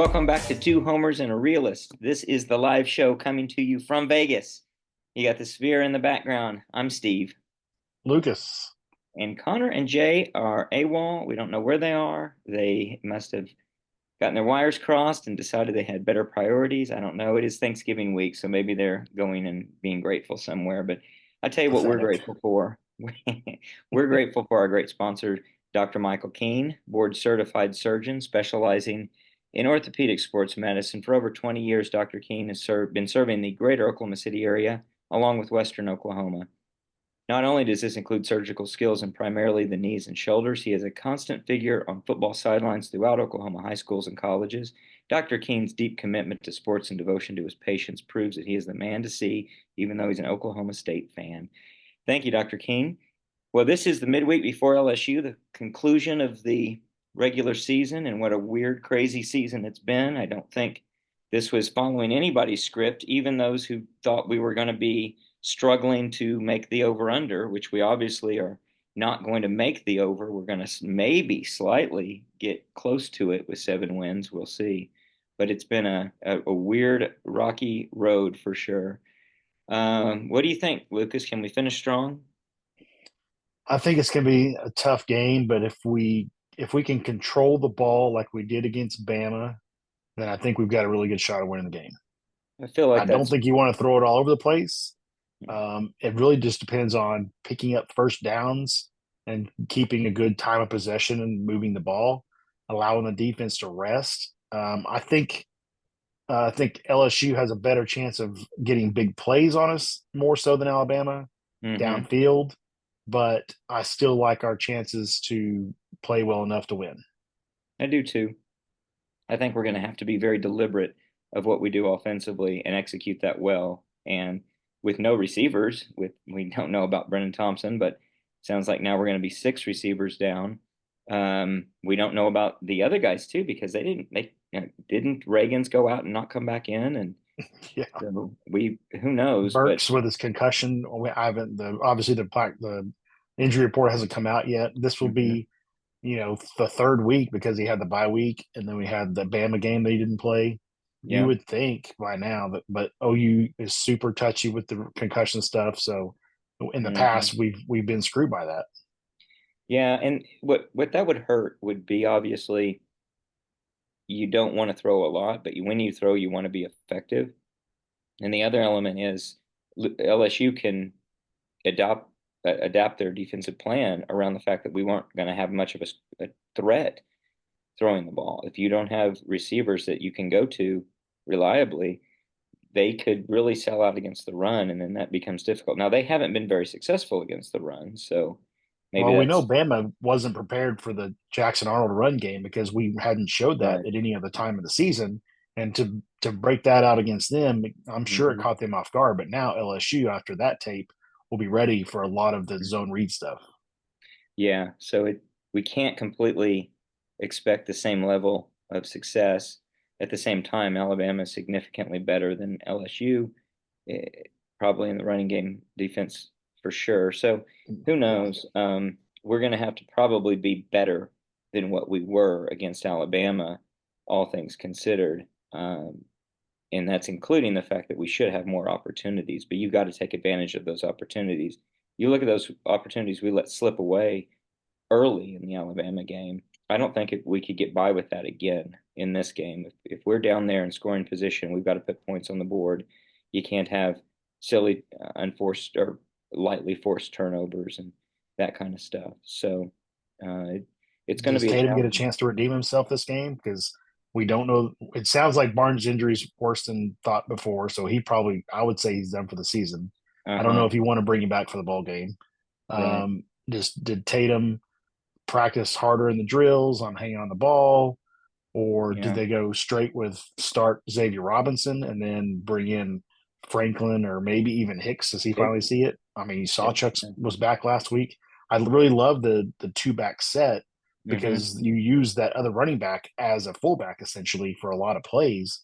Welcome back to Two Homers and a Realist. This is the live show coming to you from Vegas. You got the Sphere in the background. I'm Steve. Lucas. And Connor and Jay are AWOL. We don't know where they are. They must have gotten their wires crossed and decided they had better priorities. I don't know. It is Thanksgiving week, so maybe they're going and being grateful somewhere. But I tell you what we're Pathetic. grateful for. We're grateful for our great sponsor, Dr. Michael Kiehn, board certified surgeon specializing in orthopedic sports medicine. For over 20 years, Dr. Kiehn has been serving the greater Oklahoma City area along with Western Oklahoma. Not only does this include surgical skills in primarily the knees and shoulders, he is a constant figure on football sidelines throughout Oklahoma high schools and colleges. Dr. Kihn's deep commitment to sports and devotion to his patients proves that he is the man to see, even though he's an Oklahoma State fan. Thank you, Dr. Kiehn. Well, this is the midweek before LSU, the conclusion of the regular season, and what a weird, crazy season it's been. I don't think this was following anybody's script, even those who thought we were going to be struggling to make the over under, which we obviously are not going to make the over. We're going to maybe slightly get close to it with 7 wins. We'll see. But it's been a weird, rocky road for sure. What do you think, Lucas? Can we finish strong? I think it's going to be a tough game, but if we can control the ball like we did against Bama, then I think we've got a really good shot of winning the game. I feel I like don't that's think you want to throw it all over the place. It really just depends on picking up first downs and keeping a good time of possession and moving the ball, allowing the defense to rest. I think LSU has a better chance of getting big plays on us more so than Alabama mm-hmm. downfield, but I still like our chances to play well enough to win. I do too. I think we're going to have to be very deliberate of what we do offensively and execute that well. And with no receivers, with we don't know about Brennan Thompson, but sounds like now we're going to be 6 receivers down. We don't know about the other guys too because didn't Reagans go out and not come back in, and Yeah, so we who knows, but Burks with his concussion. I haven't the obviously the injury report hasn't come out yet. This will mhm, be the third week because he had the bye week and then we had the Bama game that he didn't play. You yeah. would think by now that, but OU is super touchy with the concussion stuff. So in the Mhm. past, we've been screwed by that. Yeah, and what that would hurt would be obviously you don't want to throw a lot, but when you throw, you want to be effective. And the other element is LSU can adopt adapt their defensive plan around the fact that we weren't going to have much of a threat throwing the ball. If you don't have receivers that you can go to reliably, they could really sell out against the run, and then that becomes difficult. Now they haven't been very successful against the run, so maybe Well, we know that's Bama wasn't prepared for the Jackson Arnold run game because we hadn't showed that right. at any other time of the season. And to break that out against them, I'm sure it Hmm. caught them off guard. But now LSU, after that tape, will be ready for a lot of the zone read stuff. Yeah, so we can't completely expect the same level of success. At the same time, Alabama is significantly better than LSU, eh, probably in the running game defense for sure. So who Yeah. knows? We're going to have to probably be better than what we were against Alabama, all things considered. And that's including the fact that we should have more opportunities, but you've got to take advantage of those opportunities. You look at those opportunities we let slip away early in the Alabama game. I don't think we could get by with that again in this game. If we're down there in scoring position, we've got to put points on the board. You can't have silly, unforced or lightly forced turnovers and that kind of stuff. So it's going to Does be a Tatum get a challenge. chance to redeem himself this game? Because we don't know. It sounds like Barnes' injury is worse than thought before, so he probably, I would say, he's done for the season. I don't know Uh-huh. if you want to bring him back for the ball game. Right. Just did Tatum practice harder in the drills on hanging on the ball, or did Yeah. they go straight with start Xavier Robinson and then bring in Franklin or maybe even Hicks? Does he It, finally see it? I mean, it, Sawchuk was back last week. I really love the two back set mm-hmm. because you use that other running back as a fullback essentially for a lot of plays.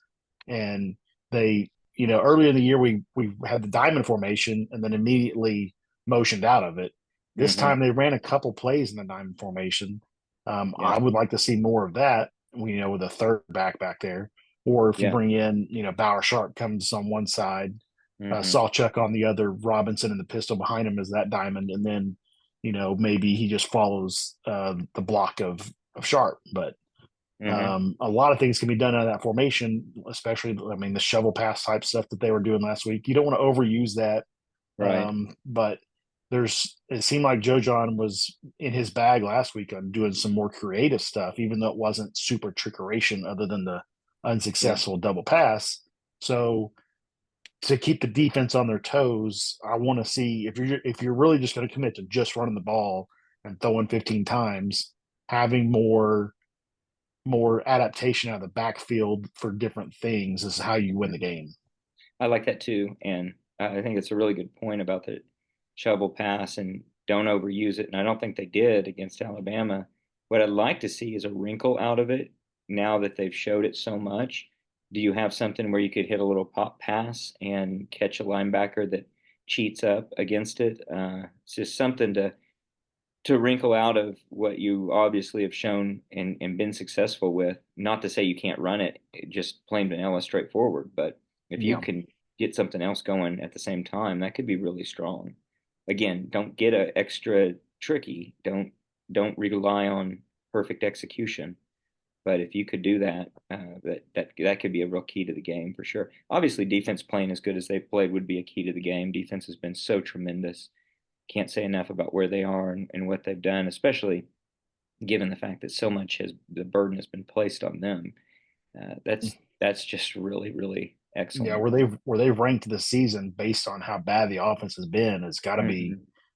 And they, earlier in the year we had the diamond formation and then immediately motioned out of it. This Mm-hmm. time they ran a couple plays in the diamond formation. Yeah. I would like to see more of that. with a third back there, or if you Yeah. bring in, Bauer Sharp comes on one side, Hmm. Sawchuk on the other, Robinson and the pistol behind him as that diamond, and then maybe he just follows the block of Sharp. But Hmm. a lot of things can be done out of that formation, especially, I mean, the shovel pass type stuff that they were doing last week. You don't want to overuse that, Right. but it seemed like Joe John was in his bag last week on doing some more creative stuff, even though it wasn't super trickeration other than the Yeah. unsuccessful double pass. So to keep the defense on their toes, I want to see if you're really just going to commit to just running the ball and throwing 15 times, having more adaptation out of the backfield for different things is how you win the Mhm. game. I like that too, and I think it's a really good point about the shovel pass and don't overuse it. And I don't think they did against Alabama. What I'd like to see is a wrinkle out of it now that they've showed it so much. Do you have something where you could hit a little pop pass and catch a linebacker that cheats up against it? It's just something to wrinkle out of what you obviously have shown and been successful with. Not to say you can't run it, just plain vanilla, straightforward. But if you Yeah. can get something else going at the same time, that could be really strong. Again, don't get a extra tricky. Don't rely on perfect execution. But if you could do that, that could be a real key to the game for sure. Obviously, defense playing as good as they've played would be a key to the game. Defense has been so tremendous. Can't say enough about where they are and what they've done, especially given the fact that so much has the burden has been placed on them. That's just really really Yeah, excellent. where they've ranked this season based on how bad the offense has been has got to be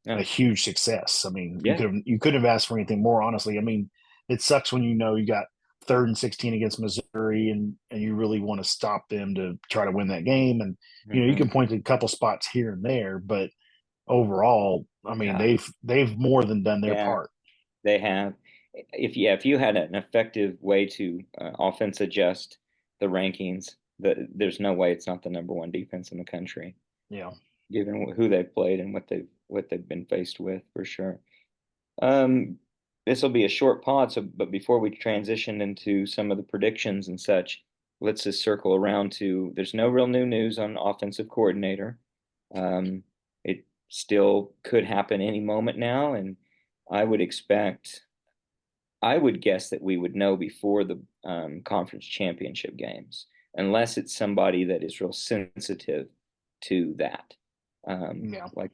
Hmm. a Oh, huge success. I mean, you yeah. could have you couldn't have asked for anything more, honestly. I mean, it sucks when you got 3rd and 16 against Missouri, and you really want to stop them to try to win that game. And you can Hmm. point to a couple spots here and there, but overall, I mean, Yeah, they've more than done their yeah, part. they have. If you had an effective way to offense adjust the rankings, there's no way it's not the number one defense in the country, Yeah, given who they've played and what they've been faced with for sure. Um, this will be a short pod, so but before we transition into some of the predictions and such, let's just circle around to there's no real new news on offensive coordinator. Um, it still could happen any moment now, and I would expect, I would guess that we would know before the conference championship games, unless it's somebody that is real sensitive to that. yeah, Like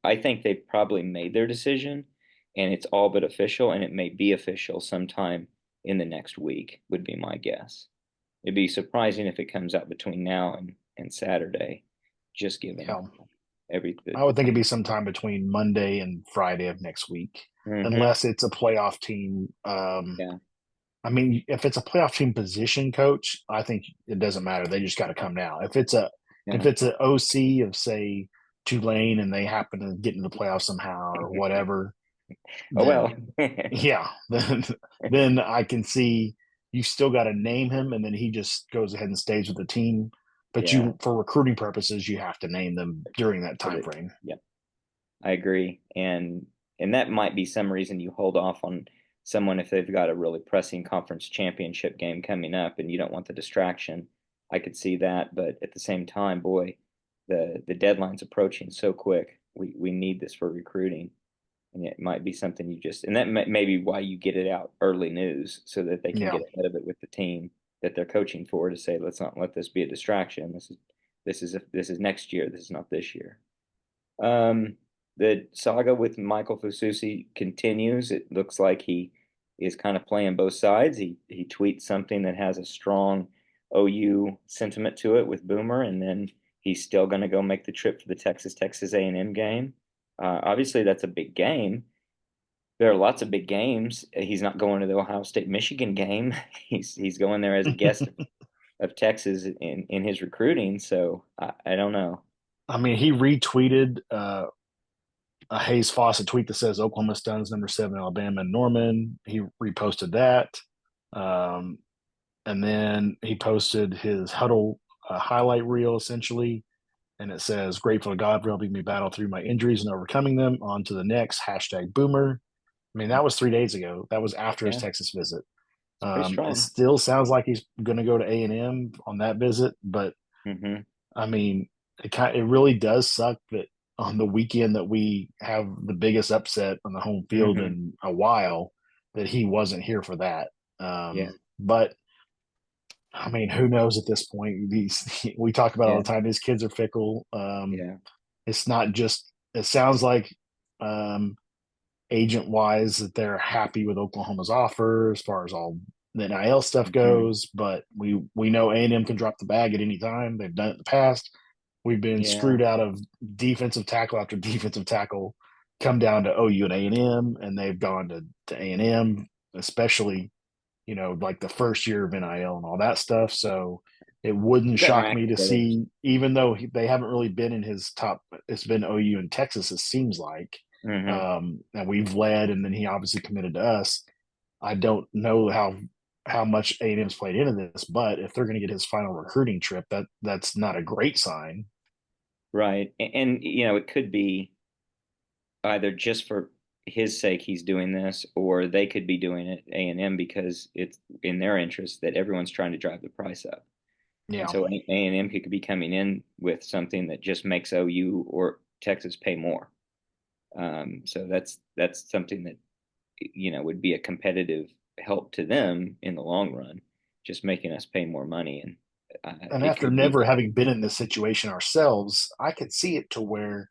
I think they've probably made their decision, and it's all but official, and it may be official sometime in the next week, would be my guess. It'd be surprising if it comes out between now and Saturday, just given yeah. every I would the think it'd be time. sometime between Monday and Friday of next week, Hmm. unless it's a playoff team. Yeah, I mean, if it's a playoff team position coach, I think it doesn't matter. They just got to come down. If yeah. it's an OC of, say, Tulane, and they happen to get into the playoffs somehow or whatever, Oh well. then yeah, then I can see you still got to name him, and then he just goes ahead and stays with the team. But Yeah. for recruiting purposes, you have to name them during that For time the frame. Yeah. I agree, and that might be some reason you hold off on someone if they've got a really pressing conference championship game coming up, and you don't want the distraction. I could see that, but at the same time, boy, the deadline's approaching so quick. We need this for recruiting, and it might be something you just, and that may be why you get it out early news so that they can Yeah, get ahead of it with the team that they're coaching for to say, let's not let this be a distraction. This is next year. This is not this year. Um, the saga with Michael Fususi continues. It looks like he is kind of playing both sides. He tweets something that has a strong OU sentiment to it with Boomer, and then he's still going to go make the trip to the Texas A&M game. Obviously, that's a big game. There are lots of big games. He's not going to the Ohio State Michigan game. He's going there as a guest of Texas in his recruiting. So I don't know. I mean, he retweeted a Hayes Fawcett tweet that says Oklahoma stuns number 7 Alabama and Norman. He reposted that, um, and then he posted his huddle highlight reel essentially, and it says grateful to God for helping me battle through my injuries and overcoming them. On to the next hashtag Boomer. I mean, that was 3 days ago. That was after his Yeah. Texas visit. It's pretty It strong. still sounds like he's going to go to A&M on that visit, but Hmm. I mean, it really does suck that on the weekend that we have the biggest upset on the home field Hmm. in a while, that he wasn't here for that. Yeah. But I mean, who knows at this point? We talk about all Yeah. the time. These kids are fickle. Yeah. It's not just. It sounds like um, agent wise that they're happy with Oklahoma's offer as far as all the NIL stuff Hmm. goes, but we know A&M can drop the bag at any time. They've done it in the past. We've been Yeah. screwed out of defensive tackle after defensive tackle come down to OU and A&M, and they've gone to A&M, especially like the first year of NIL and all that stuff. So it wouldn't We've gotten shock me to accolades. see, even though they haven't really been in his top, it's been OU and Texas, it seems like. Hmm. And we've led, and then he obviously committed to us. I don't know how much A&M's played into this, but if they're going to get his final recruiting trip, that's not a great sign. Right. And, it could be either just for his sake he's doing this, or they could be doing it A&M because it's in their interest that everyone's trying to drive the price up. And Yeah, so A&M could be coming in with something that just makes OU or Texas pay more. So that's something that would be a competitive help to them in the long run, just making us pay more money, and and it after could be never that. having been in this situation ourselves, I could see it to where,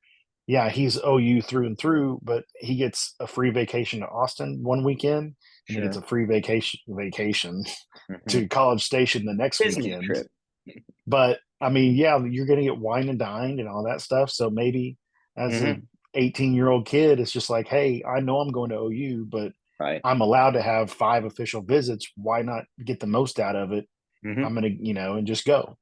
yeah, he's OU through and through, but he gets a free vacation to Austin one weekend, and he gets Sure. a free vacation Hmm. to College Station the next Business weekend. trip. But I mean, yeah, you're going to get wine and dined and all that stuff. So maybe as a Hmm. 18-year-old kid, it's just like, hey, I know I'm going to OU, but Right. I'm allowed to have 5 official visits. Why not get the most out of it? I'm Hmm. gonna, and just go.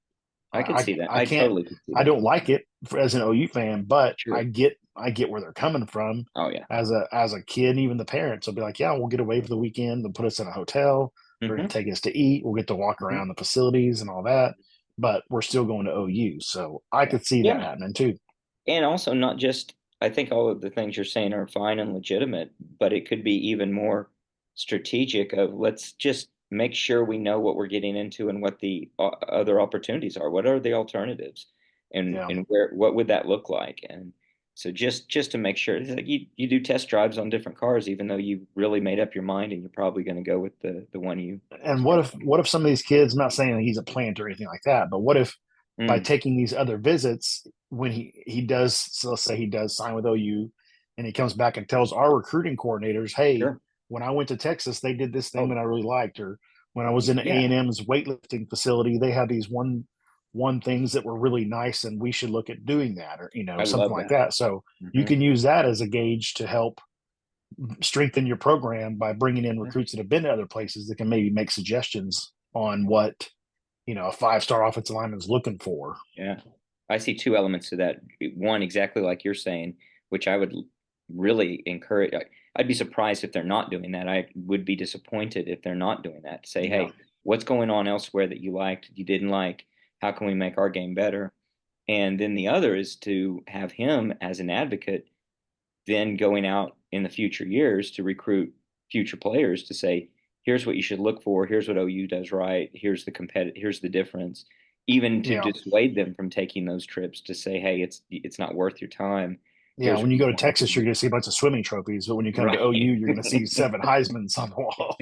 I could see that. I I can't. totally could see I that. don't like it as an OU fan, but Sure. I get where they're coming from. Oh yeah. As a kid, and even the parents will be like, yeah, we'll get away for the weekend. They'll put us in a hotel. They're gonna Hmm. take us to eat. We'll get to walk Hmm. around the facilities and all that. But we're still going to OU, so I Yeah. could see that Yeah. happening too. And also not just, I think all of the things you're saying are fine and legitimate, but it could be even more strategic of let's just make sure we know what we're getting into and what the other opportunities are. What are the alternatives? And Yeah. what would that look like? And so just to make sure, it's like you do test drives on different cars, even though you really made up your mind and you're probably going to go with the one you And start. what if some of these kids, I'm not saying that he's a plant or anything like that, but what if by Mm, taking these other visits, when he does, so let's say he does sign with OU, and he comes back and tells our recruiting coordinators, hey, sure. when I went to Texas, they did this thing Oh, that I really liked, or when I was in yeah, A&M's weightlifting facility, they had these one things that were really nice, and we should look at doing that, or I something love like that. that. So you Hmm. can use that as a gauge to help strengthen your program by bringing in recruits that have been to other places that can maybe make suggestions on what a 5-star offensive lineman is looking for. Yeah. I see two elements to that. One, exactly like you're saying, which I would really encourage. I'd be surprised if they're not doing that. I would be disappointed if they're not doing that. Say, Yeah, hey, what's going on elsewhere that you liked, you didn't like? How can we make our game better? And then the other is to have him as an advocate, then going out in the future years to recruit future players to say, here's what you should look for. Here's what OU does right. Here's the difference. Even to yeah, dissuade them from taking those trips to say, hey, it's not worth your time. yeah. Here's When what you you go to want to Texas, you're do. going to see a bunch of swimming trophies, but when you come to OU, Right. you're going to see 7 Heisman's on the wall.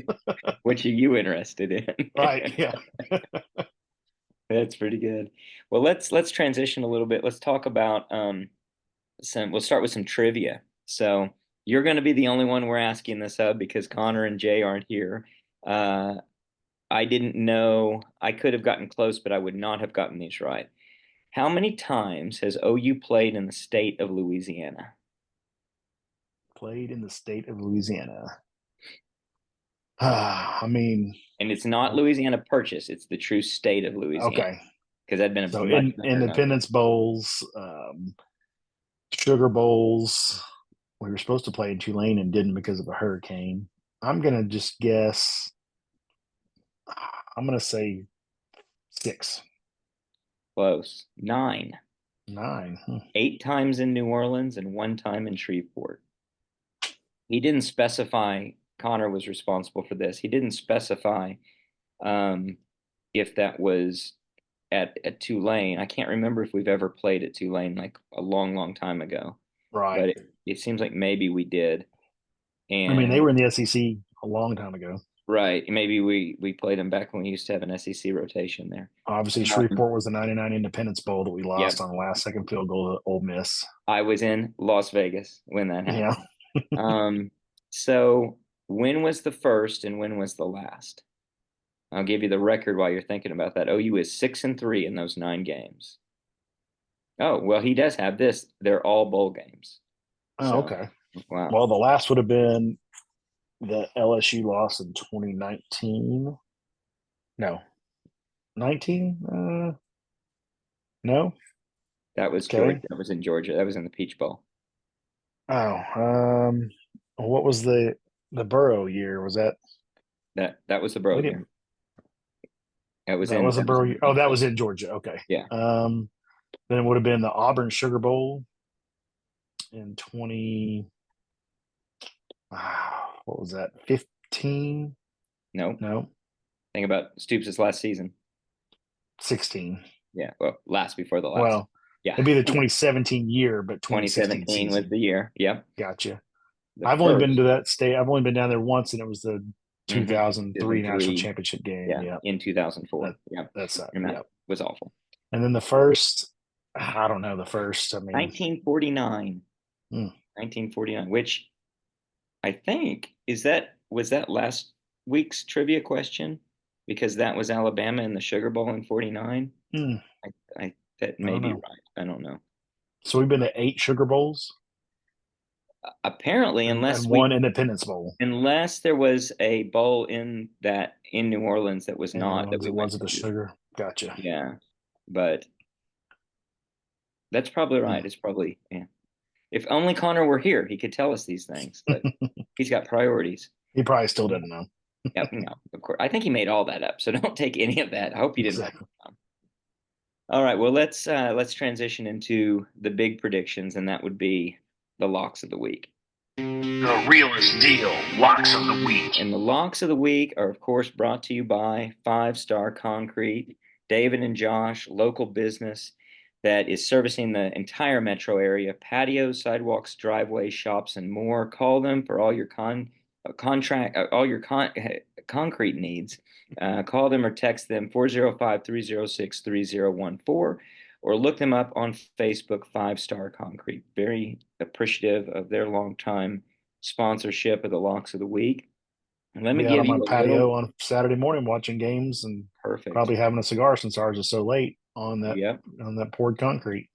Which are you interested in? Right? Yeah. That's pretty good. Well, let's transition a little bit. Let's talk about we'll start with some trivia. So you're going to be the only one we're asking this of because Connor and Jay aren't here. Uh, I didn't know. I could have gotten close, but I would not have gotten these right. How many times has OU played in the state of Louisiana? Played in the state of Louisiana. I mean, And it's not Louisiana Purchase, it's the true state of Louisiana okay. because that'd been a So much in better number. Independence Bowls, Sugar Bowls. We were supposed to play in Tulane and didn't because of a hurricane. I'm gonna just guess. I'm gonna say 6, Close. Nine. 9. 8 times in New Orleans and 1 time in Shreveport. He didn't specify Connor was responsible for this. He didn't specify um, if that was at Tulane. I can't remember if we've ever played at Tulane like a long, long time ago, Right. but it seems like maybe we did. I mean, they And were in the SEC a long time ago. right, maybe we played them back when we used to have an SEC rotation there. Obviously, Shreveport was the '99 Independence Bowl that we lost Yep, on the last second field goal to Ole Miss. I was in Las Vegas when that Yeah. happened. Um, so when was the first and when was the last? I'll give you the record while you're thinking about that. OU is 6-3 in those 9 games. Oh, well, he does have this. They're all bowl games. Oh, So, okay. wow. Well, the last would have been the LSU loss in 2019. No, 19? No. That was Georgia. Okay. That was in Georgia. That was in the Peach Bowl. Oh, what was the Burrow year? Was that That was the we Bro year. didn't? That was That in was a that was Burrow in year. the Oh, Peach that Bowl. was in Georgia. Okay. Yeah. Then it would have been the Auburn Sugar Bowl in 20. What was that? 15? No. No, Think about Stoops' last season. 16. Yeah. Well, last before the last. Well, Yeah. it'd be the 2017 year, but 2016 2017 was season. the year. Yep. Gotcha. The I've only been first. to that state. I've only been down there once, and it was the Mm-hmm. 2003 national 2003. championship game. Yeah. Yeah, In that 2004. Yep. that's And that yeah. was awful. And then the first, I don't know the first. I mean, 1949. hmm, 1949, which I think was that last week's trivia question because that was Alabama in the Sugar Bowl in 49. hmm, I that I may don't be know. right. I don't know. So we've been to 8 Sugar Bowls Apparently, and one Independence Bowl. unless there was a bowl in New Orleans that was And New not that Orleans, we it went was at the to. Sugar. Gotcha. Yeah, but that's probably Hmm. right. It's probably yeah. If only Connor were here, he could tell us these things, but he's got priorities. He probably still doesn't know. Yep, no, of course. I think he made all that up, so don't take any of that. I hope you didn't write Exactly. it down. All right, well let's transition into the big predictions, and that would be the locks of the week. The realest deal. Locks of the week. And the locks of the week are, of course, brought to you by Five Star Concrete, David and Josh, local business that is servicing the entire metro area, patios, sidewalks, driveways, shops, and more. Call them for all your contract, all your concrete needs. Call them or text them 405-306-3014 or look them up on Facebook, Five Star Concrete. Very appreciative of their long time sponsorship of the locks of the week. And let I'll me be out give on my you a little patio on Saturday morning watching games and perfect. probably having a cigar since ours is so late Yep. on that poured concrete.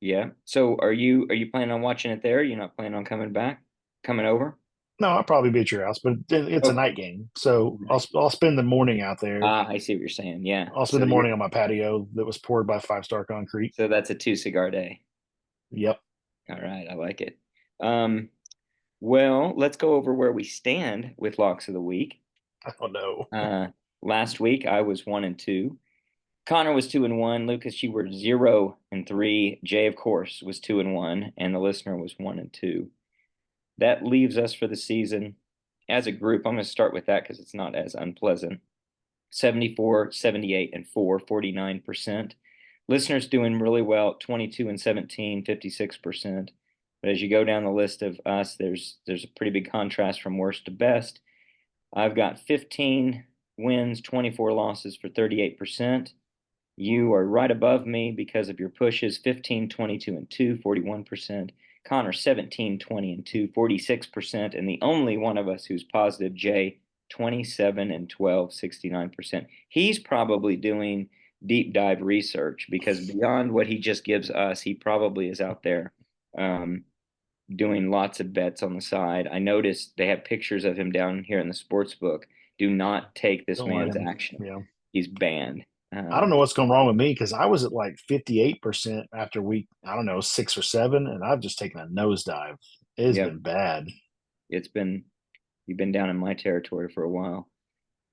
Yeah. So are you planning on watching it there? You're not planning on coming back? Coming over? No, I'll probably be at your house, but it's a Okay. night game, so Right. I'll spend the morning out there. Ah, I see what you're saying. Yeah. I'll spend So the you're morning on my patio that was poured by Five Star Concrete. so that's a 2 cigar day. Yep. All right, I like it. Um, well, let's go over where we stand with locks of the week. Oh no. Uh, last week I was 1-2. Connor was 2-1. Lucas, you were 0-3. Jay, of course, was 2-1, and the listener was 1-2. That leaves us for the season as a group. I'm going to start with that because it's not as unpleasant. 74, 78, and 4, 49%. Listeners doing really well, 22 and 17, 56%. But as you go down the list of us, there's a pretty big contrast from worst to best. I've got 15 wins, 24 losses for 38%. You are right above me because of your pushes 15, 22, and 2, 41%. Connor 17, 20, and 2, 46%. And the only one of us who's positive, Jay, 27 and 12, 69%. He's probably doing deep dive research because beyond what he just gives us, he probably is out there um, doing lots of bets on the side. I noticed they have pictures of him down here in the sports book. Do not take this Don't let man's him. action. Yeah. He's banned. I don't know what's going wrong with me because I was at like 58% after week, I don't know, 6 or 7, and I've just taken a nosedive. It has Yep, been bad. it's been you've been down in my territory for a while.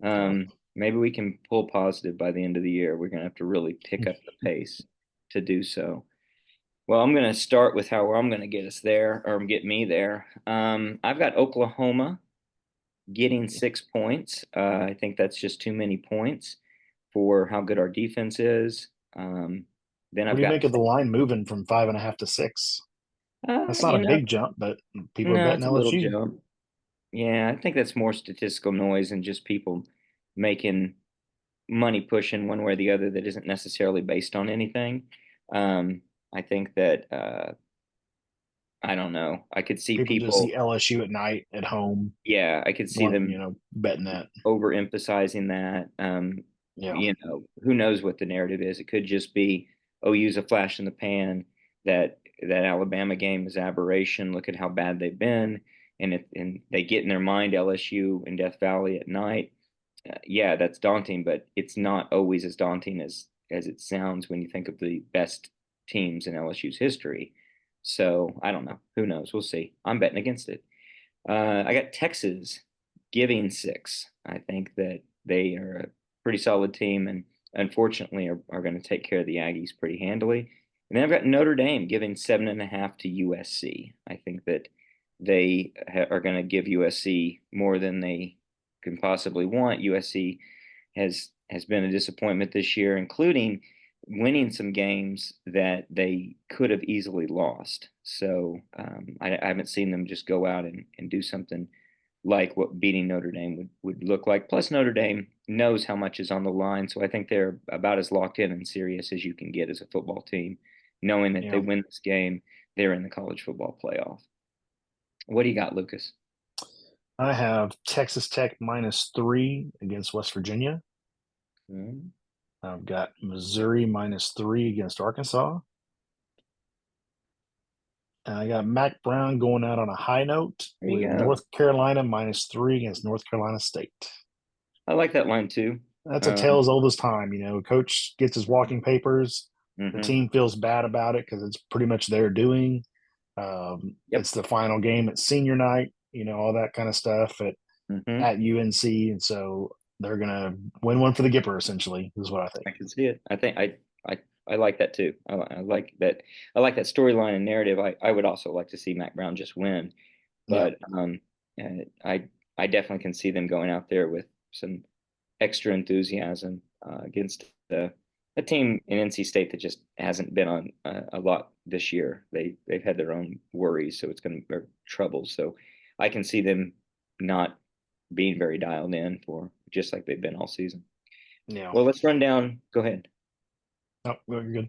Yeah. Maybe we can pull positive by the end of the year. We're gonna have to really pick up the pace to do so. Well, I'm gonna start with how I'm gonna get us there or get me there. I've got Oklahoma getting 6 points. I think that's just too many points for how good our defense is. Then What I've do you got, make of the line moving from 5.5 to 6? That's not a you know, big jump, but people are no, betting it's a little LSU. jump. Yeah, I think that's more statistical noise and just people making money pushing one way or the other that isn't necessarily based on anything. Um, I think that I don't know. I could see People just see people, LSU at night at home, yeah, I could see want them betting that. overemphasizing that. Yeah, Who knows what the narrative is? It could just be, oh, use a flash in the pan that Alabama game is aberration. Look at how bad they've been, and they get in their mind LSU in Death Valley at night. Yeah, that's daunting, but it's not always as daunting as it sounds when you think of the best teams in LSU's history. So I don't know. Who knows? We'll see. I'm betting against it. I got Texas giving 6. I think that they are a pretty solid team and unfortunately are going to take care of the Aggies pretty handily. And then I've got Notre Dame giving 7.5 to USC. I think that they are going to give USC more than they can possibly want. USC has been a disappointment this year, including winning some games that they could have easily lost. So I haven't seen them just go out and do something like what beating Notre Dame would look like. Plus, Notre Dame knows how much is on the line, so I think they're about as locked in and serious as you can get as a football team, knowing that they yeah. win this game, they're in the college football playoff. What do you got, Lucas? I have Texas Tech -3 against West Virginia. Hmm. I've got Missouri -3 against Arkansas. And I got Mac Brown going out on a high note There you with go. North Carolina -3 against North Carolina State. I like that line too. That's a tale Um, as old as time. A coach gets his walking papers. The mhm. team feels bad about it because it's pretty much their doing. Yep. It's the final game at senior night, all that kind of stuff Hmm. at UNC. And so they're going to win one for the Gipper, essentially, is what I think. I can see it. I think I like that too. I like that. I like that storyline and narrative. I would also like to see Mac Brown just win, Yeah. but I definitely can see them going out there with some extra enthusiasm against a team in NC State that just hasn't been on a lot this year. They've had their own worries, so it's going to or troubles. So I can see them not being very dialed in for just like they've been all season. Yeah. Well, let's run down. Go ahead. Oh, you're good.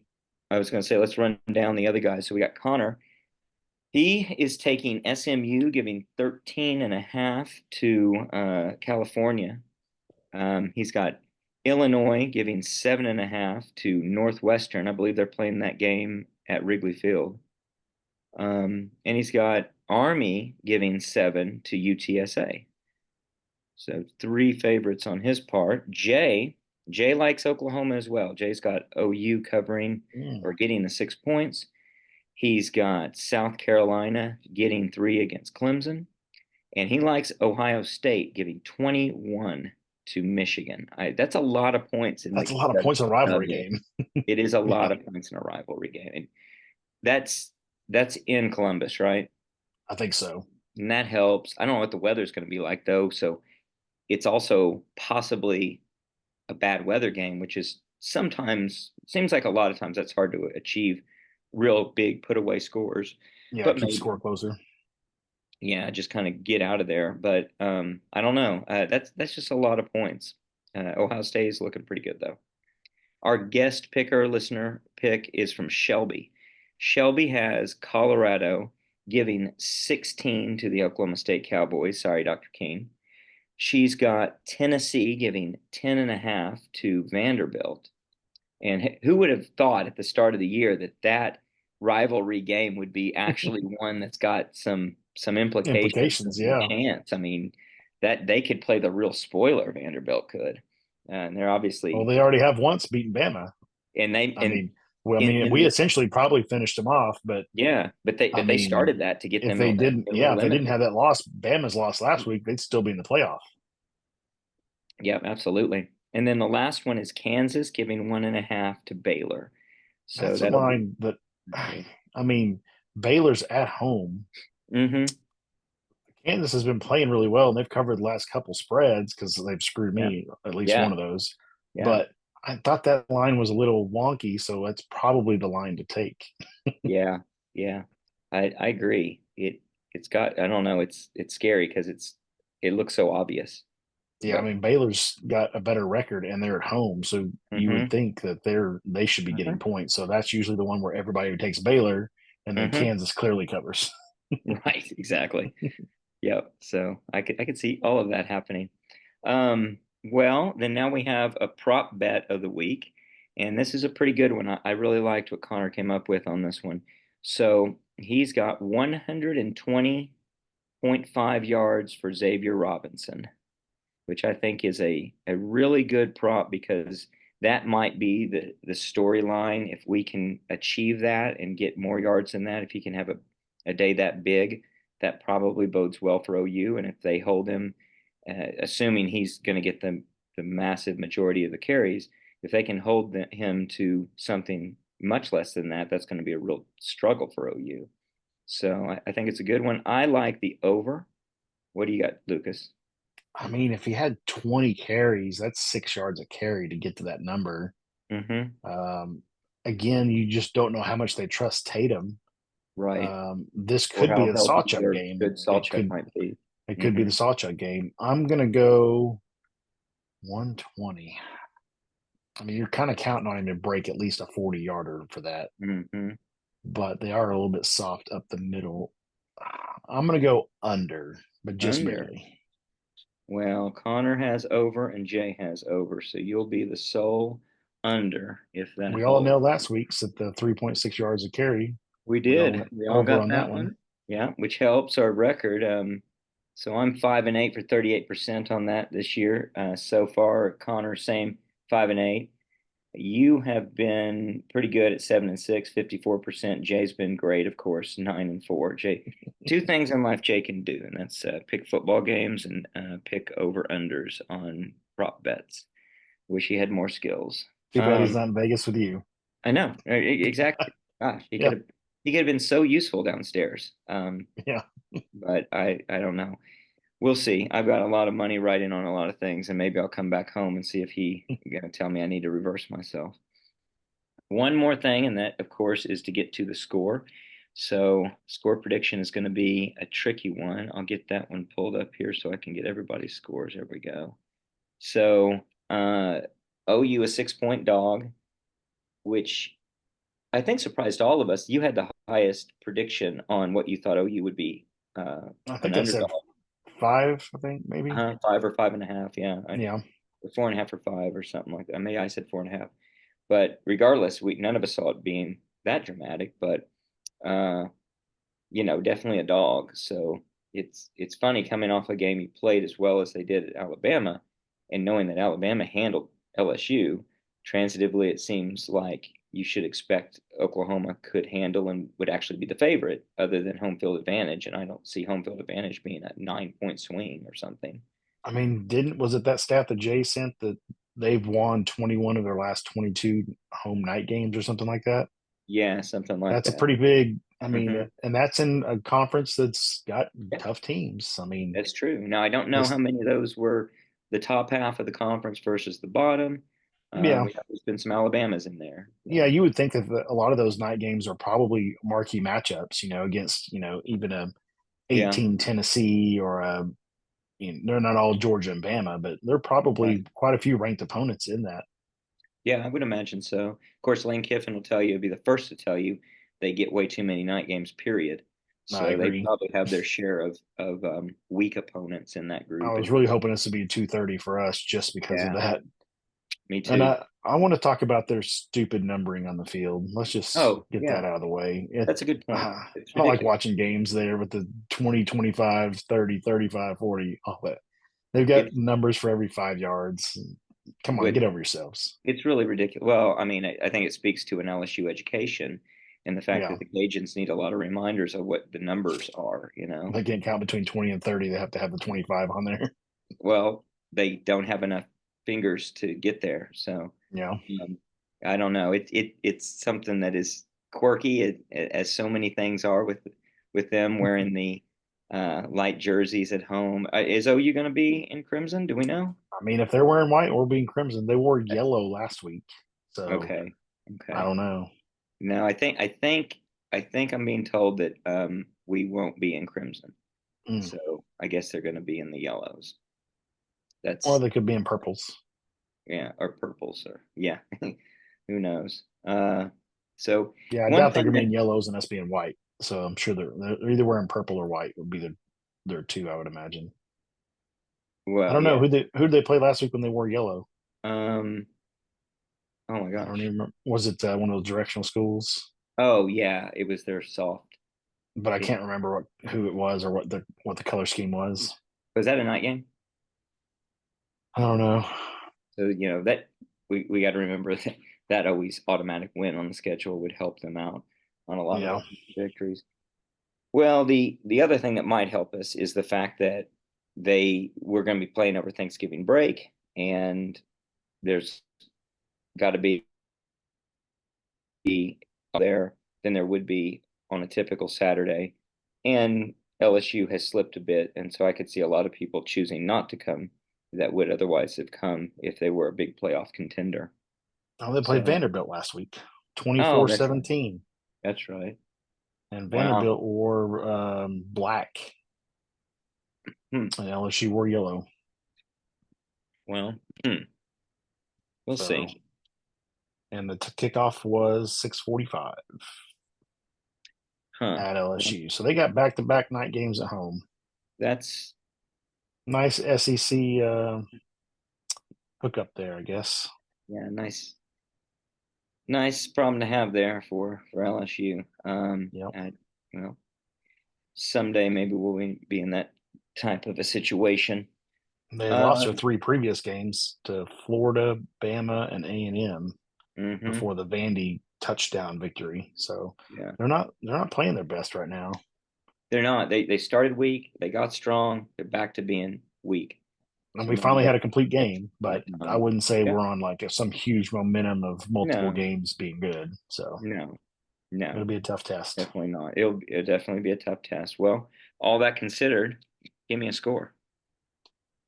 I was going to say, let's run down the other guys. So we got Connor. He is taking SMU, giving 13.5 to California. He's got Illinois giving 7.5 to Northwestern. I believe they're playing that game at Wrigley Field. And he's got Army giving 7 to UTSA. So three favorites on his part. Jay likes Oklahoma as well. Jay's got OU covering Mm, or getting the 6 points. He's got South Carolina getting 3 against Clemson, and he likes Ohio State giving 21 to Michigan. That's a lot of points in that's the a lot of points in a rivalry W. game. It is a lot Yeah, of points in a rivalry game. And that's that's in Columbus, right? I think so. And that helps. I don't know what the weather's going to be like though, so it's also possibly a bad weather game, which is sometimes seems like a lot of times that's hard to achieve real big put away scores. Yeah, But keep maybe, score closer. yeah, just kind of get out of there. But I don't know. That's just a lot of points. Ohio State is looking pretty good though. Our guest picker listener pick is from Shelby. Shelby has Colorado giving 16 to the Oklahoma State Cowboys. Sorry, Dr. King. She's got Tennessee giving 10.5 to Vanderbilt. And who would have thought at the start of the year that that rivalry game would be actually one that's got some implications and Implications, some yeah. chance? I mean, that they could play the real spoiler. Vanderbilt could, and they're Well, obviously they already have once beaten Bama. and they I mean, in we the essentially probably finished them off, but yeah, I they mean, started that to get if them they didn't, yeah, if they didn't eliminated. have that loss, Bama's loss last week, they'd still be in the playoff. Yeah, absolutely. And then the last one is Kansas giving 1.5 to Baylor. So That's a that'll be. line that, I mean, Baylor's at home. Mm-hmm. Kansas has been playing really well, and they've covered the last couple spreads because they've screwed Yeah, me at least one yeah, of those. yeah, But I thought that line was a little wonky, so that's probably the line to take. yeah, yeah. I agree. It's got I don't know. It's scary because it looks so obvious. Yeah, I But mean Baylor's got a better record and they're at home, so you would hmm think that they should be getting hmm points. So that's usually the one where everybody takes Baylor, and then hmm Kansas clearly covers. right, exactly. Yep. So I could see all of that happening. Well, then now we have a prop bet of the week, and this is a pretty good one. I really liked what Connor came up with on this one. So he's got 120.5 yards for Xavier Robinson, which I think is a really good prop because that might be the storyline. If we can achieve that and get more yards than that, if he can have a day that big, that probably bodes well for OU. And if they hold him, assuming he's going to get the massive majority of the carries, if they can hold him to something much less than that, that's going to be a real struggle for OU. So I think it's a good one. I like the over. What do you got, Lucas? I mean, if he had 20 carries, that's 6 yards a carry to get to that number. Mm-hmm. Um, Again, you just don't know how much they trust Tatum. Right. This Or could be how a healthy Sawchuck or game. good Salchuk might be. It could be the Mm-hmm. Sawchuck game. I'm gonna go 120. I mean, you're kind of counting on him to break at least a 40-yarder for that, Mm-hmm. but they are a little bit soft up the middle. I'm gonna go under, but just Under. barely. Well, Connor has over and Jay has over, so you'll be the sole under if that We all holds. nailed last week's at the 3.6 yards a carry. We We all did. went We all over got on that that one. one. Yeah, which helps our record. So I'm 5-8 for 38% on that this year. So far, Connor, same 5-8. You have been pretty good at 7-6, 54%. Jay's been great, of course, 9-4. Jay, two things in life Jay can do, and that's pick football games and pick over unders on prop bets. Wish he had more skills. Too bad he's not in Vegas with you. I know exactly. Gosh, Yeah, he could have been so useful downstairs. yeah. But I don't know. We'll see. I've got a lot of money riding on a lot of things, and maybe I'll come back home and see if he gonna tell me I need to reverse myself. One more thing, and that, of course, is to get to the score. So, score prediction is going to be a tricky one. I'll get that one pulled up here so I can get everybody's scores. There we go. So, OU a 6 point dog, which I think surprised all of us. You had the highest prediction on what you thought OU would be I an think I said underdog. 5. I think maybe. 5 or 5.5. Yeah, Yeah. 4.5 or 5 or something like that. Maybe I said 4.5. But regardless, we none of us saw it being that dramatic. But uh, definitely a dog. So it's funny coming off a game you played as well as they did at Alabama, and knowing that Alabama handled LSU. Transitively, it seems like you should expect Oklahoma could handle and would actually be the favorite, other than home field advantage. And I don't see home field advantage being a 9 point swing or something. I mean, didn't was it that stat that Jay sent that they've won 21 of their last 22 home night games or something like that? Yeah, something like That's a that. pretty big. I mean, Hmm. and that's in a conference that's got Yeah, tough teams. I mean, that's true. Now I don't know how this, many of those were the top half of the conference versus the bottom. yeah, We know there's been some Alabamas in there. yeah. You would think that a lot of those night games are probably marquee matchups. Against even a Yeah, 18 Tennessee or a. They're not all Georgia and Bama, but they're right. probably quite a few ranked opponents in that. Yeah, I would imagine so. Of course, Lane Kiffin will tell you, be the first to tell you, they get way too many night games, period. I So they agree. probably have their share of weak opponents in that I was grouping. really hoping this would be 230 for us just because of Yeah, that. me And too. I want to talk about their stupid numbering on the field. Let's just Oh, get yeah, that out of the way. that's a good point. I It's don't like ridiculous. watching games there with the 20, 25, 30, 35, 40, all that. They've got It's numbers for every 5 yards. Come on, with get over yourselves. It's really ridiculous. Well, I mean, I think it speaks to an LSU education and the fact Yeah. that the Cajuns need a lot of reminders of what the numbers are. They can't count between 20 and 30. They have to have the 25 on there. Well, they don't have enough fingers to get there. So Yeah. um, I don't know. It's something that is quirky, as so many things are with them, wherein the light jerseys at home. Is OU going to be in crimson? Do we know? I mean, if they're wearing white or being crimson, they wore yellow last week. So Okay. I Okay. don't know. No, I think I'm being told that we won't be in crimson. Mm. So I guess they're going to be in the yellows. Or That's they could be in purples. yeah, or purples or yeah. Who knows? So Yeah, I one doubt they're thing going to be that in yellows and us being white. So I'm sure they're either wearing purple or white would be their two, I would imagine. I well, don't know yeah. who did they play last week when they wore yellow. Um, oh my I don't gosh. even remember. Was it one of those directional schools? Oh yeah, it was their soft But I kick. can't remember who it was or what the color scheme was. Was that a night game? I don't know. So that we got to remember that that always automatic win on the schedule would help them out on a lot of Yeah, their victories. Well, the other thing that might help us is the fact that they we're going to be playing over Thanksgiving break, and there's got to be there than there would be on a typical Saturday. And LSU has slipped a bit, and so I could see a lot of people choosing not to come that would otherwise have come if they were a big playoff contender. oh, they played So, Vanderbilt last week, oh, twenty-four that's right. seventeen, That's right. and Wow. Vanderbilt wore black, Hmm. and LSU wore yellow. Well, we'll So, see. and the kickoff was 6:45 Huh. at Well, LSU. So they got back-to-back night games at home. that's Nice SEC hookup there, I guess. yeah, nice problem to have there for LSU. Yep. Well, someday maybe we'll be in that type of a situation. They had lost Uh, their three previous games to Florida, Bama, and A&M hmm. before the Vandy touchdown victory. So Yeah, they're not playing their best right now. they're not. They started weak. They got strong. They're back to being weak. And So we maybe finally had that a complete that's game, but I um, wouldn't say yeah. we're on like some huge momentum of multiple No, games being good. So no, it'll no, be a tough test. definitely not. It'll definitely be a tough test. Well, all that considered, give me a score.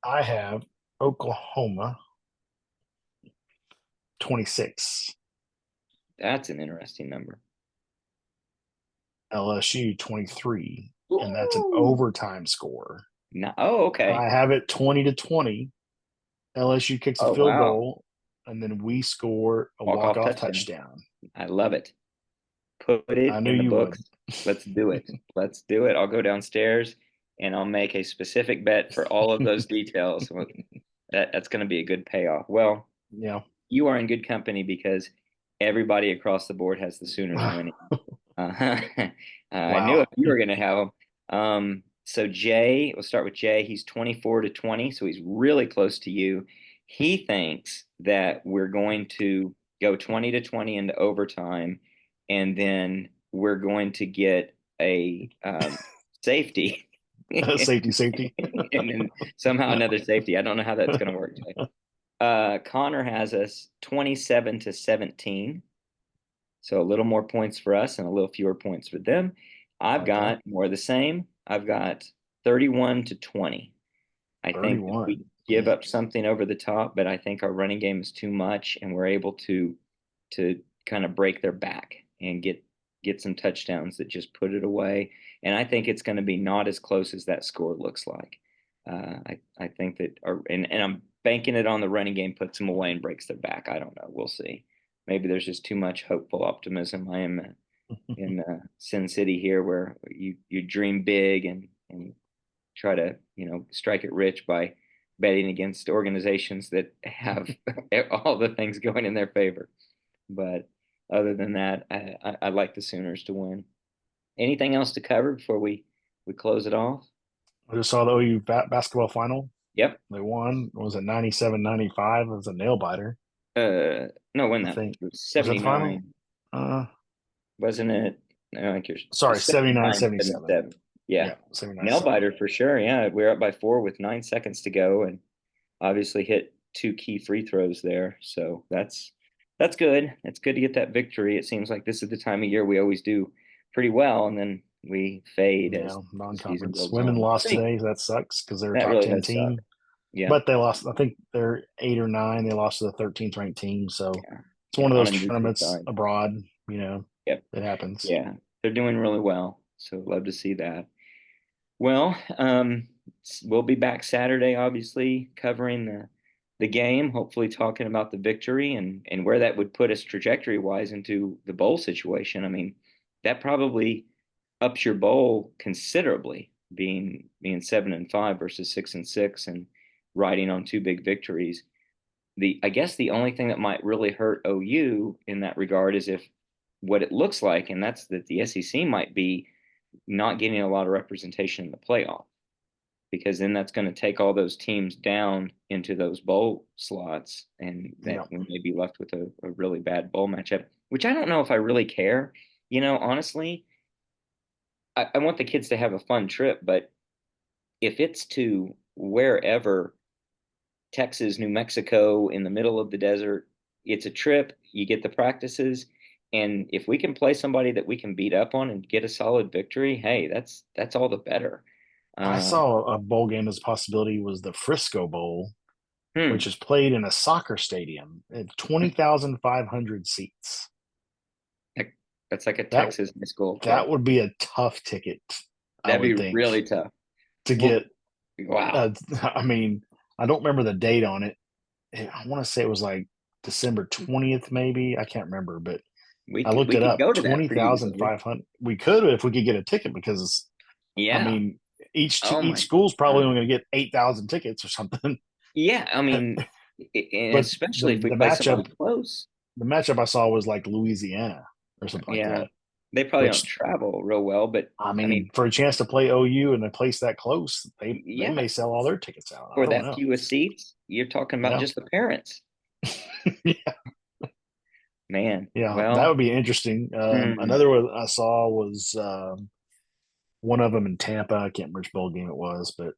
I have Oklahoma 26, That's an interesting number. LSU 23, and that's an Ooh. overtime score. No, oh, okay. I have it 20-20. LSU kicks a Oh, field wow. goal, and then we score a Walk off walk-off touchdown. touchdown. I love it. Put I it knew in the you would. books. Let's do it. Let's do it. I'll go downstairs and I'll make a specific bet for all of those details. That's going to be a good payoff. Well, Yeah. you are in good company because everybody across the board has the Sooners winning. Uh, I knew Wow. if you were going to have them. So Jay, we'll start with Jay. He's 24-20, so he's really close to you. He thinks that we're going to go 20-20 into overtime, and then we're going to get a safety, and Safety, safety. then somehow another safety. I don't know how that's going to work, Jay. Connor has us 27-17. So a little more points for us and a little fewer points for them. I've Okay. got more of the same. I've got 31-20. I think that we 31. give up something over the top, but I think our running game is too much, and we're able to kind of break their back and get some touchdowns that just put it away. And I think it's going to be not as close as that score looks like. I think that, and I'm banking it on the running game puts them away and breaks their back. I don't know. We'll see. Maybe there's just too much hopeful optimism. I am in Sin City here, where you dream big and try to strike it rich by betting against organizations that have all the things going in their favor. But other than that, I like the Sooners to win. Anything else to cover before we close it off? I just saw the OU basketball final. Yep. They won. What was it 97-95? It was a nail biter. No, when I that think. it was Was that the final? 79, Uh, wasn't it? No, I think you're sorry, 79 79, 77. 77. Yeah. Yeah, 79 Nail 7. biter for sure. Yeah, we're up by four with 9 seconds to go, and obviously hit two key free throws there. So that's good. It's good to get that victory. It seems like this is the time of year we always do pretty well, and then we fade as Yeah, the season non-conference. goes Women on. I lost think today. That sucks because they're a that top really 10 does suck. team. Yeah, But they lost. I think they're 8 or 9. They lost to the 13th ranked team. So yeah, it's yeah. one of On those a neutral tournaments side. abroad. You know, Yep. it happens. Yeah, they're doing really well. So love to see that. Well, we'll be back Saturday, obviously, covering the game, hopefully talking about the victory and where that would put us trajectory wise into the bowl situation. I mean, that probably ups your bowl considerably, being 7-5 versus 6-6 and riding on two big victories. I guess the only thing that might really hurt OU in that regard is if what it looks like, and that's that the SEC might be not getting a lot of representation in the playoff, because then that's going to take all those teams down into those bowl slots, and that Yeah. we may be left with a really bad bowl matchup, which I don't know if I really care. Honestly, I want the kids to have a fun trip, but if it's to wherever, Texas, New Mexico, in the middle of the desert, it's a trip. You get the practices. And if we can play somebody that we can beat up on and get a solid victory, hey, that's all the better. I Uh, saw a bowl game as a possibility was the Frisco Bowl, which hmm. is played in a soccer stadium at 20,500 seats. That's like a That Texas high school that club. would be a tough ticket, I That'd would be think, really tough. to Well, get. wow. I mean, I don't remember the date on it. I want to say it was like December 20th, maybe. I can't remember, but We I could looked we it could up. go to that pretty easily. 20,500. We could if we could get a ticket because I Yeah. mean, Oh each my school's probably God. only going to get 8,000 tickets or something. Yeah, I mean, and But especially if we play somebody close. the matchup I saw was like Louisiana or something like Yeah. that. They probably don't Which travel real well, but I I mean, mean, for a chance to play OU in a place that close, they yeah, may sell all their tickets out. I for don't that know. few of seats, you're talking about Yeah, just the parents. yeah, Man, yeah. That well, would be interesting. hmm. Another one I saw was one of them in Tampa. I can't remember which bowl game it was, but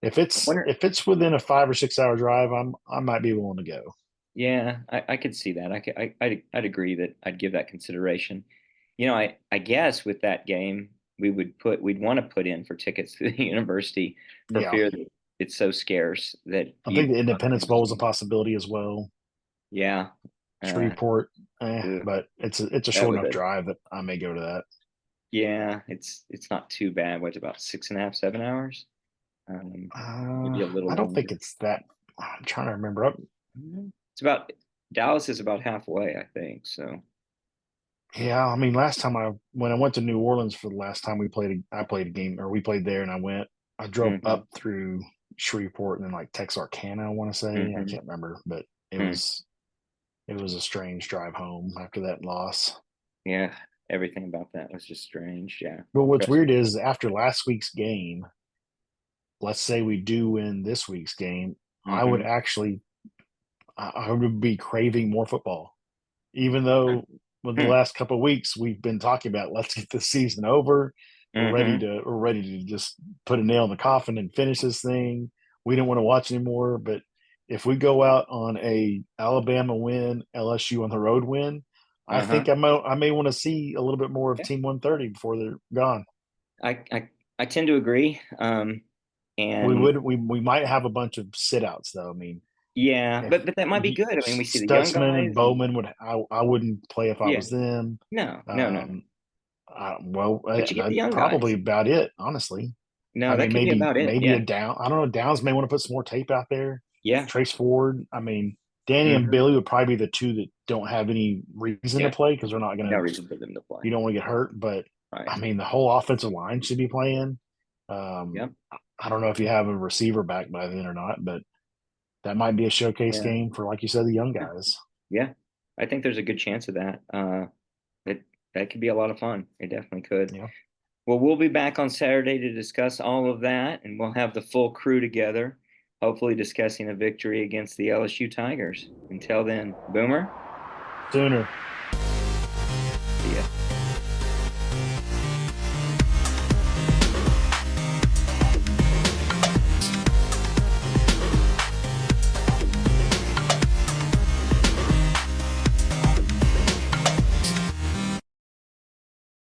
I wonder, if it's within a 5 or 6 hour drive, I might be willing to go. yeah, I could see that. I'd agree that I'd give that consideration. I guess with that game, we'd want to put in for tickets to the university for Yeah, fear that it's so scarce that I think you, the Independence Bowl is a understand. possibility as well. Yeah, uh, Shreveport, ugh, but it's a that short would enough have, drive that I may go to that. yeah, it's not too bad. What's about 6.5, 7 hours? Maybe a little I don't think longer. it's that. I'm trying to remember. It's about Dallas is about halfway, I think. So, Yeah, I mean, last time when I went to New Orleans for the last time I played a game or we played there, and I drove hmm. up through Shreveport and then like Texarkana. I want to say I Hmm. can't remember, but it Hmm. was it was a strange drive home after that loss. Yeah, everything about that was just strange. Yeah, But what's trust weird me. is after last week's game, let's say we do win this week's game, I would Hmm. actually I would be craving more football, even though with the Hmm. last couple of weeks we've been talking about let's get the season over. Hmm. We're ready to just put a nail in the coffin and finish this thing. We don't want to watch anymore. But if we go out on a Alabama win, LSU on the road win, I Uh-huh. think I may want to see a little bit more of Yeah, Team 130 before they're gone. I tend to agree. And We might have a bunch of sit outs though. I mean, yeah, if but that might be good. I mean, we see the young Stutzman and guys, and Bowman I wouldn't play if I yeah, was them. no, no, no, no. Um, But you get the that's young probably guys. about it, honestly. I No, that mean, could be about it. maybe a Yeah, down. I don't know. Downs may want to put some more tape out there. yeah, Trace Ford. I mean, Danny and hmm, Billy would probably be the two that don't have any reason to yeah. play because they're not No gonna. reason for them to play. You don't want to get hurt, but Right. I mean, the whole offensive line should be playing. Um, Yep. I don't know if you have a receiver back by then or not, but that might be a showcase Yeah. game for, like you said, the young Yeah. guys. Yeah. I think there's a good chance of that. That that could be a lot of fun. It definitely could. Yeah. Well, we'll be back on Saturday to discuss all of that, and we'll have the full crew together, hopefully discussing a victory against the LSU Tigers. Until then, Boomer. Sooner.